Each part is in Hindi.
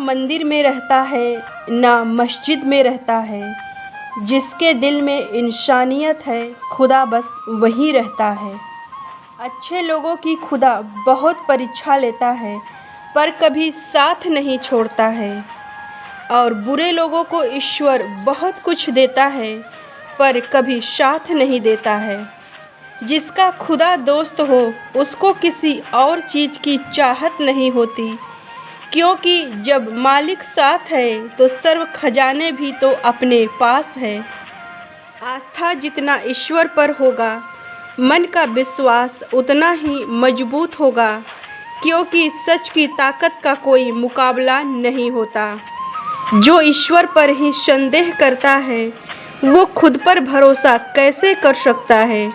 मंदिर में रहता है ना मस्जिद में रहता है, जिसके दिल में इंसानियत है खुदा बस वही रहता है। अच्छे लोगों की खुदा बहुत परीक्षा लेता है पर कभी साथ नहीं छोड़ता है, और बुरे लोगों को ईश्वर बहुत कुछ देता है पर कभी साथ नहीं देता है। जिसका खुदा दोस्त हो उसको किसी और चीज़ की चाहत नहीं होती, क्योंकि जब मालिक साथ है तो सर्व खजाने भी तो अपने पास है। आस्था जितना ईश्वर पर होगा, मन का विश्वास उतना ही मजबूत होगा, क्योंकि सच की ताकत का कोई मुकाबला नहीं होता। जो ईश्वर पर ही संदेह करता है वो खुद पर भरोसा कैसे कर सकता है,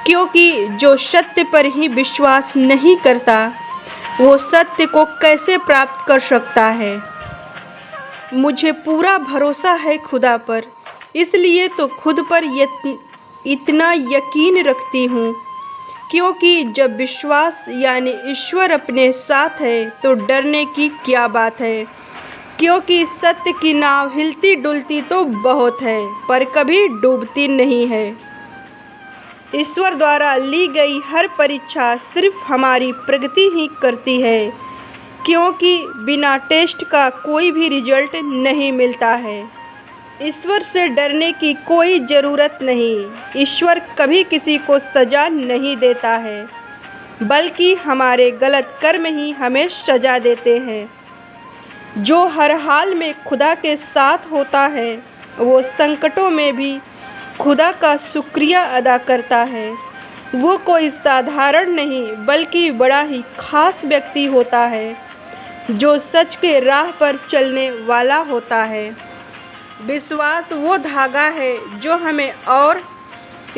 क्योंकि जो सत्य पर ही विश्वास नहीं करता वो सत्य को कैसे प्राप्त कर सकता है। मुझे पूरा भरोसा है खुदा पर, इसलिए तो खुद पर इतना यकीन रखती हूँ, क्योंकि जब विश्वास यानी ईश्वर अपने साथ है तो डरने की क्या बात है। क्योंकि सत्य की नाव हिलती डुलती तो बहुत है पर कभी डूबती नहीं है। ईश्वर द्वारा ली गई हर परीक्षा सिर्फ हमारी प्रगति ही करती है, क्योंकि बिना टेस्ट का कोई भी रिजल्ट नहीं मिलता है। ईश्वर से डरने की कोई ज़रूरत नहीं। ईश्वर कभी किसी को सज़ा नहीं देता है, बल्कि हमारे गलत कर्म ही हमें सज़ा देते हैं। जो हर हाल में खुदा के साथ होता है वो संकटों में भी खुदा का शुक्रिया अदा करता है। वो कोई साधारण नहीं बल्कि बड़ा ही खास व्यक्ति होता है, जो सच के राह पर चलने वाला होता है। विश्वास वो धागा है जो हमें और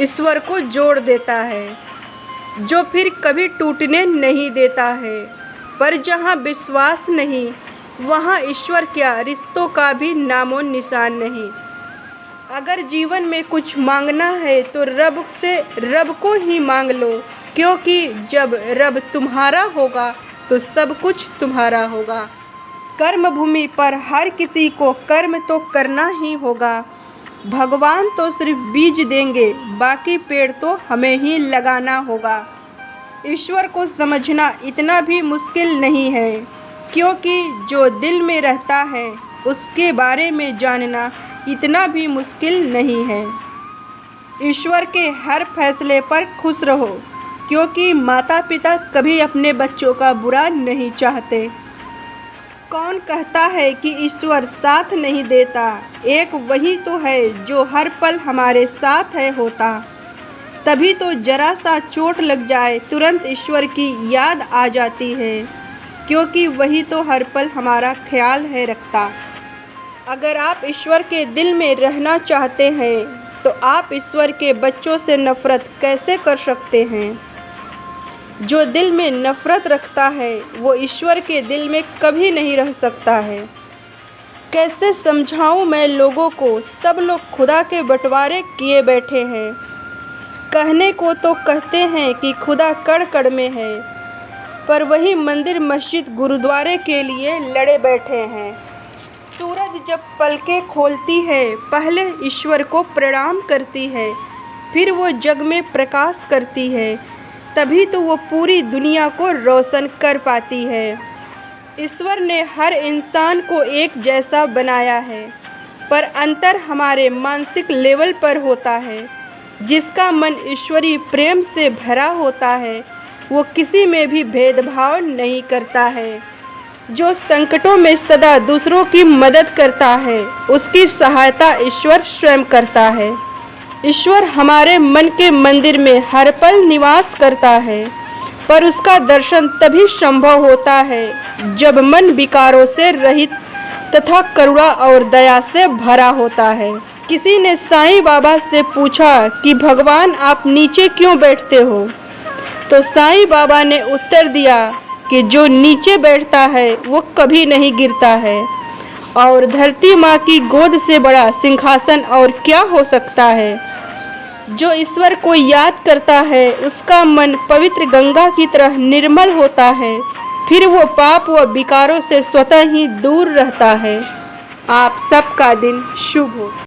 ईश्वर को जोड़ देता है, जो फिर कभी टूटने नहीं देता है। पर जहाँ विश्वास नहीं वहाँ ईश्वर क्या, रिश्तों का भी नामो निशान नहीं। अगर जीवन में कुछ मांगना है तो रब को ही मांग लो, क्योंकि जब रब तुम्हारा होगा तो सब कुछ तुम्हारा होगा। कर्म भूमि पर हर किसी को कर्म तो करना ही होगा। भगवान तो सिर्फ बीज देंगे, बाकी पेड़ तो हमें ही लगाना होगा। ईश्वर को समझना इतना भी मुश्किल नहीं है, क्योंकि जो दिल में रहता है उसके बारे में जानना इतना भी मुश्किल नहीं है। ईश्वर के हर फैसले पर खुश रहो, क्योंकि माता पिता कभी अपने बच्चों का बुरा नहीं चाहते। कौन कहता है कि ईश्वर साथ नहीं देता? एक वही तो है जो हर पल हमारे साथ है होता। तभी तो जरा सा चोट लग जाए तुरंत ईश्वर की याद आ जाती है, क्योंकि वही तो हर पल हमारा ख्याल है रखता। अगर आप ईश्वर के दिल में रहना चाहते हैं तो आप ईश्वर के बच्चों से नफ़रत कैसे कर सकते हैं? जो दिल में नफ़रत रखता है वो ईश्वर के दिल में कभी नहीं रह सकता है। कैसे समझाऊं मैं लोगों को? सब लोग खुदा के बंटवारे किए बैठे हैं। कहने को तो कहते हैं कि खुदा कण कण में है, पर वही मंदिर मस्जिद गुरुद्वारे के लिए लड़े बैठे हैं। सूरज जब पलकें खोलती है पहले ईश्वर को प्रणाम करती है, फिर वो जग में प्रकाश करती है, तभी तो वो पूरी दुनिया को रोशन कर पाती है। ईश्वर ने हर इंसान को एक जैसा बनाया है, पर अंतर हमारे मानसिक लेवल पर होता है। जिसका मन ईश्वरीय प्रेम से भरा होता है वो किसी में भी भेदभाव नहीं करता है। जो संकटों में सदा दूसरों की मदद करता है उसकी सहायता ईश्वर स्वयं करता है। ईश्वर हमारे मन के मंदिर में हर पल निवास करता है, पर उसका दर्शन तभी संभव होता है जब मन विकारों से रहित तथा करुणा और दया से भरा होता है। किसी ने साईं बाबा से पूछा कि भगवान आप नीचे क्यों बैठते हो? तो साईं बाबा ने उत्तर दिया कि जो नीचे बैठता है वो कभी नहीं गिरता है, और धरती माँ की गोद से बड़ा सिंहासन और क्या हो सकता है। जो ईश्वर को याद करता है उसका मन पवित्र गंगा की तरह निर्मल होता है। फिर वो पाप व विकारों से स्वतः ही दूर रहता है। आप सबका दिन शुभ हो।